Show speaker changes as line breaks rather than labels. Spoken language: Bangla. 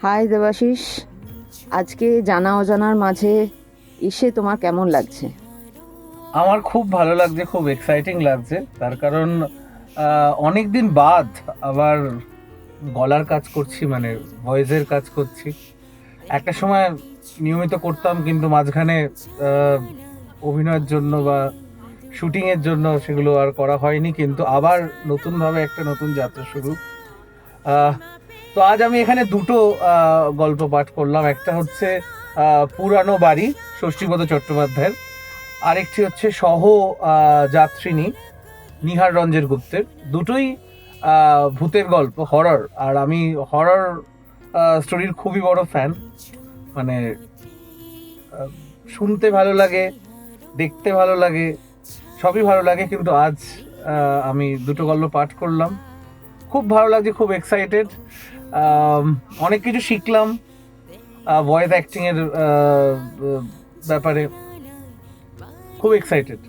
হাই দেবাশিস, আজকে জানা অজানার মাঝে এসে তোমার কেমন লাগছে?
আমার খুব ভালো লাগছে, খুব এক্সাইটিং লাগছে। তার কারণ অনেক দিন বাদ আবার গলার কাজ করছি, মানে ভয়েসের কাজ করছি। একটা সময় নিয়মিত করতাম, কিন্তু মাঝখানে আহ, অভিনয়ের জন্য বা শুটিংয়ের জন্য সেগুলো আর করা হয়নি। কিন্তু আবার নতুনভাবে একটা নতুন যাত্রা শুরু। আহ, তো আজ আমি এখানে দুটো গল্প পাঠ করলাম। একটা হচ্ছে পুরানো বাড়ি, ষষ্ঠীপদ চট্টোপাধ্যায়ের। আরেকটি হচ্ছে সহ যাত্রিনী, নিহার রঞ্জন গুপ্তের। দুটোই ভূতের গল্প, হরর। আর আমি হরর স্টোরির খুবই বড় ফ্যান। মানে আহ, শুনতে ভালো লাগে, দেখতে ভালো লাগে, সবই ভালো লাগে। কিন্তু আজ আমি দুটো গল্প পাঠ করলাম, খুব ভালো লাগছে, খুব এক্সাইটেড। অনেক কিছু শিখলাম ভয়েস অ্যাক্টিং এর ব্যাপারে। খুব এক্সাইটেড।